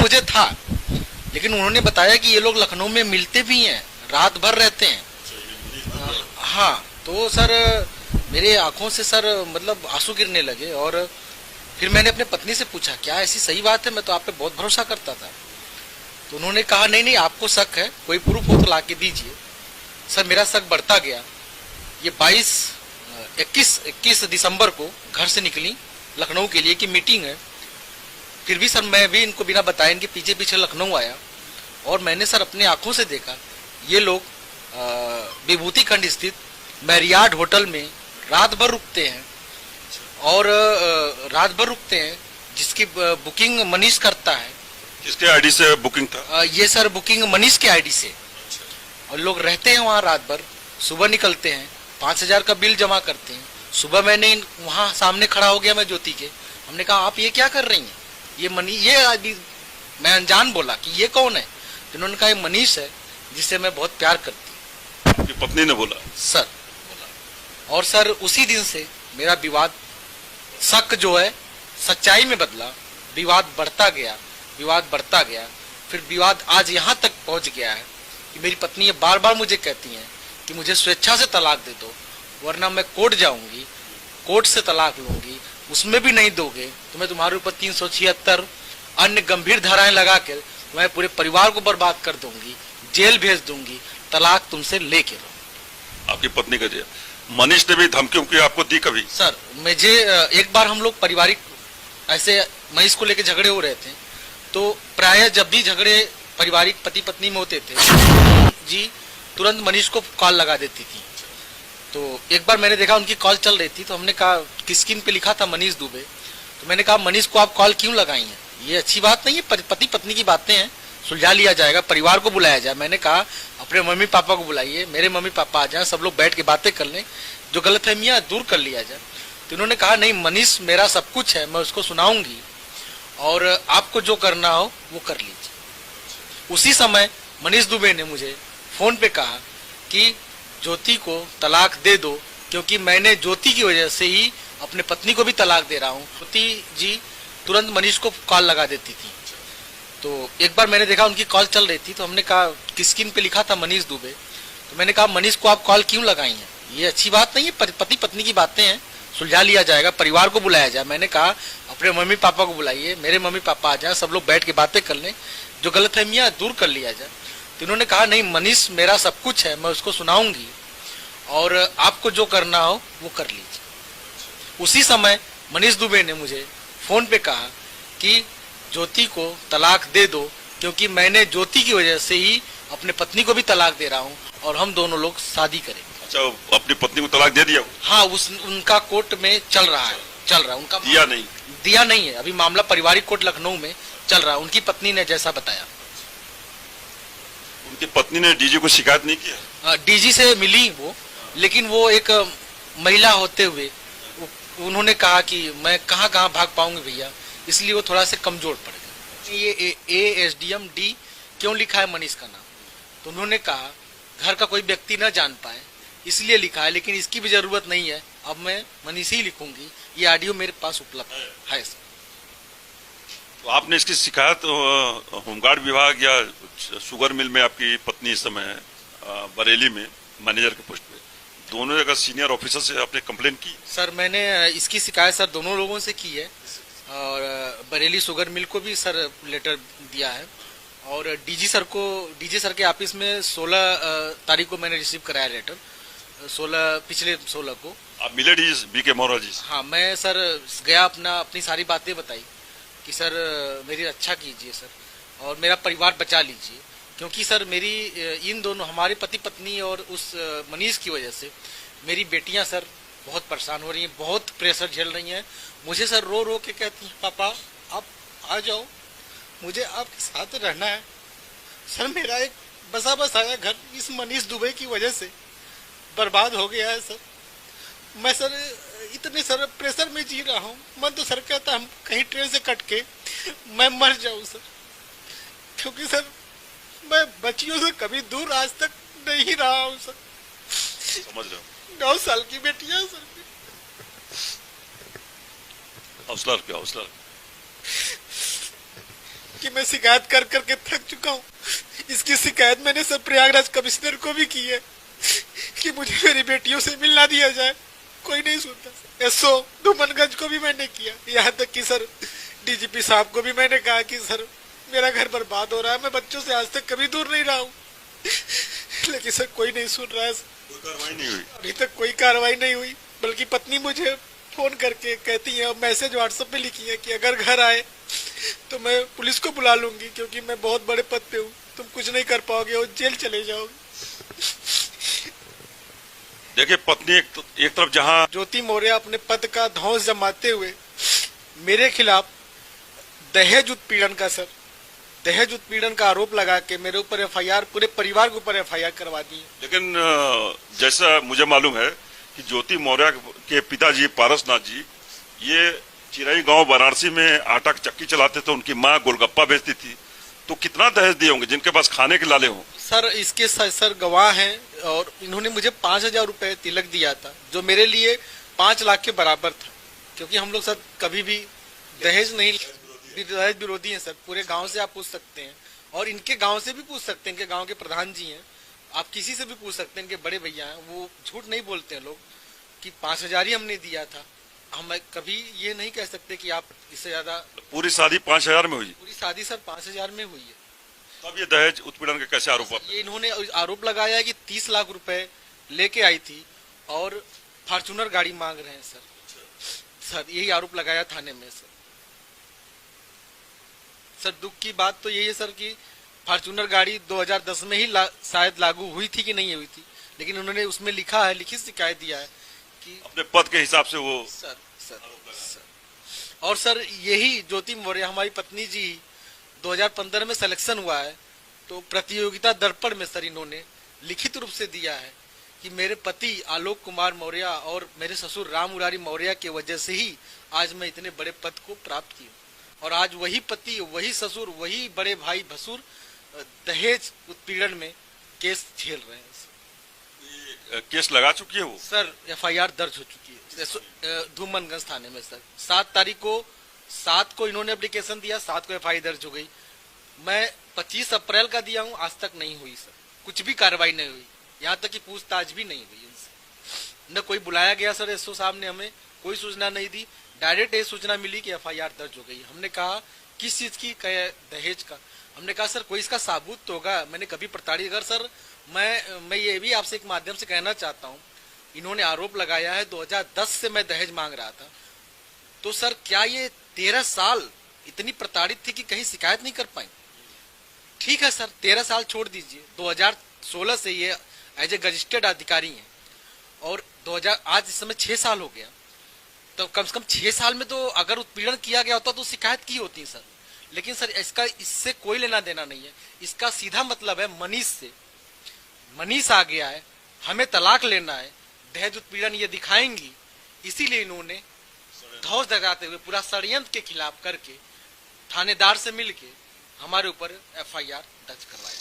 मुझे था, लेकिन उन्होंने बताया कि ये लोग लखनऊ में मिलते भी हैं, रात भर रहते हैं। हाँ, तो सर मेरे आंखों से सर मतलब आंसू गिरने लगे। और फिर मैंने अपने पत्नी से पूछा क्या ऐसी सही बात है, मैं तो आप पे बहुत भरोसा करता था। तो उन्होंने कहा नहीं नहीं, आपको शक है, कोई प्रूफ हो तो ला के दीजिए। सर मेरा शक बढ़ता गया। ये 21 दिसंबर को घर से निकली लखनऊ के लिए कि मीटिंग है। फिर भी सर मैं भी इनको बिना बताए इनके पीछे पीछे लखनऊ आया और मैंने सर अपने आंखों से देखा ये लोग विभूति खंड स्थित मैरियार्ड होटल में रात भर रुकते हैं। और रात भर रुकते हैं जिसकी बुकिंग मनीष करता है। किसके आईडी से बुकिंग था? ये सर बुकिंग मनीष के आईडी से। और लोग रहते हैं वहाँ रात भर, सुबह निकलते हैं, 5,000 का बिल जमा करते हैं। सुबह मैंने वहाँ सामने खड़ा हो गया मैं ज्योति के, हमने कहा आप ये क्या कर रही हैं, ये ये आदमी, मैं अनजान बोला कि ये कौन है। तो उन्होंने कहा ये मनीष है जिससे मैं बहुत प्यार करती हूँ। आपकी पत्नी ने बोला? सर बोला। और सर उसी दिन से मेरा विवाद, शक जो है सच्चाई में बदला, विवाद बढ़ता गया, विवाद बढ़ता गया। फिर विवाद आज यहाँ तक पहुँच गया है कि मेरी पत्नी ये बार बार मुझे कहती हैं कि मुझे स्वेच्छा से तलाक दे दो, वरना मैं कोर्ट जाऊंगी, कोर्ट से तलाक लूंगी, उसमें भी नहीं दोगे तो मैं तुम्हारे ऊपर 376 अन्य गंभीर धाराएं लगा कर मैं पूरे परिवार को बर्बाद कर दूंगी, जेल भेज दूंगी, तलाक तुमसे लेके रहो। आपकी पत्नी का जी मनीष ने भी धमकी उमकी आपको दी कभी? सर मुझे एक बार हम लोग पारिवारिक ऐसे मनीष को लेकर झगड़े हो रहे थे, तो प्राय जब भी झगड़े पारिवारिक पति पत्नी में होते थे जी तुरंत मनीष को कॉल लगा देती थी। तो एक बार मैंने देखा उनकी कॉल चल रही थी, तो हमने कहा कि स्क्रीन पे लिखा था मनीष दुबे, तो मैंने कहा मनीष को आप कॉल क्यों लगाई हैं, ये अच्छी बात नहीं है, पति पत्नी की बातें हैं, सुलझा लिया जाएगा, परिवार को बुलाया जाए। मैंने कहा अपने मम्मी पापा को बुलाइए, मेरे मम्मी पापा आ जाए, सब लोग बैठ के बातें कर लें, जो गलतफहमियां दूर कर लिया जाए। तो उन्होंने कहा नहीं मनीष मेरा सब कुछ है, मैं उसको सुनाऊंगी और आपको जो करना हो वो कर लीजिए। उसी समय मनीष दुबे ने मुझे फोन पे कहा कि ज्योति को तलाक दे दो, क्योंकि मैंने ज्योति की वजह से ही अपने पत्नी को भी तलाक दे रहा हूँ। ज्योति जी तुरंत मनीष को कॉल लगा देती थी। तो एक बार मैंने देखा उनकी कॉल चल रही थी, तो हमने कहा कि स्क्रीन पे लिखा था मनीष दुबे, तो मैंने कहा मनीष को आप कॉल क्यों लगाई हैं, ये अच्छी बात नहीं है, पति पत्नी की बातें हैं, सुलझा लिया जाएगा, परिवार को बुलाया जाए। मैंने कहा अपने मम्मी पापा को बुलाइए, मेरे मम्मी पापा आ जाए, सब लोग बैठ के बातें कर लें, जो गलतफहमियां दूर कर लिया जाए। तो उन्होंने कहा नहीं मनीष मेरा सब कुछ है, मैं उसको सुनाऊंगी और आपको जो करना हो वो कर लीजिए। उसी समय मनीष दुबे ने मुझे फोन पे कहा कि ज्योति को तलाक दे दो, क्योंकि मैंने ज्योति की वजह से ही अपने पत्नी को भी तलाक दे रहा हूँ और हम दोनों लोग शादी करेंगे। अच्छा, अपनी पत्नी को तलाक दे दिया? हाँ, उनका कोर्ट में चल रहा है, उनका दिया नहीं है, अभी मामला पारिवारिक कोर्ट लखनऊ में चल रहा है। उनकी पत्नी ने जैसा बताया। उनकी पत्नी ने डीजी को शिकायत नहीं किया? डीजी से मिली वो, लेकिन वो एक महिला होते हुए उन्होंने कहा कि मैं कहाँ भाग पाऊंगी भैया, इसलिए वो थोड़ा से कमजोर पड़ गए। ये ASDM D क्यों लिखा है मनीष का नाम, तो उन्होंने कहा घर का कोई व्यक्ति न जान पाए इसलिए लिखा है, लेकिन इसकी भी जरूरत नहीं है, अब मैं मनीष ही लिखूंगी। ये ऑडियो मेरे पास उपलब्ध है। तो आपने इसकी शिकायत होमगार्ड विभाग या शुगर मिल में, आपकी पत्नी इस समय बरेली में मैनेजर के पोस्ट पे, दोनों जगह सीनियर ऑफिसर से आपने कंप्लेन की? सर मैंने इसकी शिकायत सर दोनों लोगों से की है और बरेली शुगर मिल को भी सर लेटर दिया है और डीजी सर के ऑफिस में 16 तारीख को मैंने रिसीव कराया लेटर, पिछले 16 को। आप मिले डीजी BK मौर्य जी? हाँ, मैं सर गया, अपनी सारी बातें बताई कि सर मेरी रक्षा कीजिए सर और मेरा परिवार बचा लीजिए, क्योंकि सर मेरी इन दोनों हमारे पति पत्नी और उस मनीष की वजह से मेरी बेटियां सर बहुत परेशान हो रही हैं, बहुत प्रेशर झेल रही हैं। मुझे सर रो रो के कहती हैं पापा आप आ जाओ, मुझे आपके साथ रहना है। सर मेरा एक बसा बसाया घर इस मनीष दुबे की वजह से बर्बाद हो गया है सर। मैं सर इतने सर प्रेशर में जी रहा हूँ, मन तो सर कहता हम कहीं ट्रेन से कट के मैं मर जाऊँ सर, क्योंकि सर मैं बच्चियों से कभी दूर आज तक नहीं रहा हूँ सर। समझ रहे हो? 9 साल की बेटियां सर। हौसला रखो, हौसला। क्योंकि मैं शिकायत कर करके थक चुका हूँ। इसकी शिकायत मैंने सर प्रयागराज कमिश्नर को भी की है कि मुझे मेरी बेटियों से मिलना दिया जाए, कोई नहीं सुनता। एसओ धूमनगंज को भी मैंने किया, यहाँ तक कि सर डीजीपी साहब को भी मैंने कहा कि सर मेरा घर बर्बाद हो रहा है, मैं बच्चों से आज तक कभी दूर नहीं रहा हूँ, लेकिन सर कोई नहीं सुन रहा है। कोई कार्रवाई नहीं हुई? अभी तक कोई कार्रवाई नहीं हुई, बल्कि पत्नी मुझे फोन करके कहती है और मैसेज व्हाट्सएप पे लिखी है कि अगर घर आए तो मैं पुलिस को बुला लूंगी, क्योंकि मैं बहुत बड़े पद पे हूँ, तुम कुछ नहीं कर पाओगे और जेल चले जाओगे। देखिए, पत्नी एक तरफ जहां ज्योति मौर्य अपने पद का धौंस जमाते हुए मेरे खिलाफ दहेज उत्पीड़न का आरोप लगा के मेरे ऊपर एफआईआर, पूरे परिवार के ऊपर एफआईआर करवा दी है। लेकिन जैसा मुझे मालूम है कि ज्योति मौर्य के पिताजी पारसनाथ जी ये चिराई गांव वाराणसी में आटा की चक्की चलाते थे, उनकी माँ गोलगप्पा बेचती थी, तो कितना दहेज दिए होंगे जिनके पास खाने के लाले हों? सर इसके सर गवाह हैं, और इन्होंने मुझे 5,000 रुपए तिलक दिया था, जो मेरे लिए 5 लाख के बराबर था, क्योंकि हम लोग सर कभी भी दहेज नहीं, दहेज विरोधी हैं सर। पूरे गांव से आप पूछ सकते हैं, और इनके गांव से भी पूछ सकते हैं, इनके गांव के प्रधान जी हैं, आप किसी से भी पूछ सकते हैं, इनके बड़े भैया हैं, वो झूठ नहीं बोलते हैं लोग कि 5,000 ही हमने दिया था। हम कभी ये नहीं कह सकते कि आप इससे ज्यादा। पूरी शादी 5,000 में हुई? पूरी शादी सर 5,000 में हुई है। तब ये दहेज उत्पीड़न के कैसे आरोप? ये इन्होंने आरोप लगाया है कि 30 लाख रुपए लेके आई थी और फॉर्चूनर गाड़ी मांग रहे हैं सर यही आरोप लगाया थाने में सर। दुख की बात तो यही है सर कि फॉर्चूनर गाड़ी 2010 में ही शायद लागू हुई थी कि नहीं हुई थी, लेकिन उन्होंने उसमें लिखा है, लिखित शिकायत दिया है कि अपने पद के हिसाब से वो सर। और सर यही ज्योति मौर्य हमारी पत्नी जी 2015 में सिलेक्शन हुआ है, तो प्रतियोगिता दर्पण में सर इन्होंने लिखित रूप से दिया है कि मेरे पति आलोक कुमार मौर्य और मेरे ससुर राम मुरारी मौर्य की वजह से ही आज मैं इतने बड़े पद को प्राप्त की हूँ, और आज वही पति, वही ससुर, वही बड़े भाई भसुर दहेज उत्पीड़न में केस झेल रहे हैं। केस लगा चुकी है वो? सर एफआईआर दर्ज हो चुकी है धूमनगंज थाने में सर। 7 को इन्होंने एप्लीकेशन दिया, 7 को एफआईआर दर्ज हो गई। मैं 25 अप्रैल का दिया हूँ, आज तक नहीं हुई सर, कुछ भी कार्रवाई नहीं हुई, यहाँ तक कि पूछताछ भी नहीं हुई इनसे। न कोई बुलाया गया सर, एसओ साहब ने हमें कोई सूचना नहीं दी, डायरेक्ट ये सूचना मिली कि एफआईआर दर्ज हो गई। हमने कहा किस चीज की? दहेज का। हमने कहा सर कोई इसका साबुत तो होगा, मैंने कभी प्रताड़ित। अगर सर मैं ये भी आपसे एक माध्यम से कहना चाहता हूँ, इन्होंने आरोप लगाया है 2010 से मैं दहेज मांग रहा था, तो सर क्या ये 13 साल इतनी प्रताड़ित थी कि कहीं शिकायत नहीं कर पाई? ठीक है सर, 13 साल छोड़ दीजिए, 2016 से ये एज ए रजिस्टर्ड अधिकारी हैं, और 2000 आज इस समय 6 साल हो गया, तो कम से कम 6 साल में तो अगर उत्पीड़न किया गया होता तो शिकायत की होती सर। लेकिन सर इससे कोई लेना देना नहीं है, इसका सीधा मतलब है मनीष से। मनीष आ गया है, हमें तलाक लेना है, दहेज उत्पीड़न ये दिखाएंगी, इसीलिए इन्होंने धौंस लगाते हुए पूरा षड्यंत्र के खिलाफ करके थानेदार से मिलके हमारे ऊपर एफआईआर दर्ज करवाया।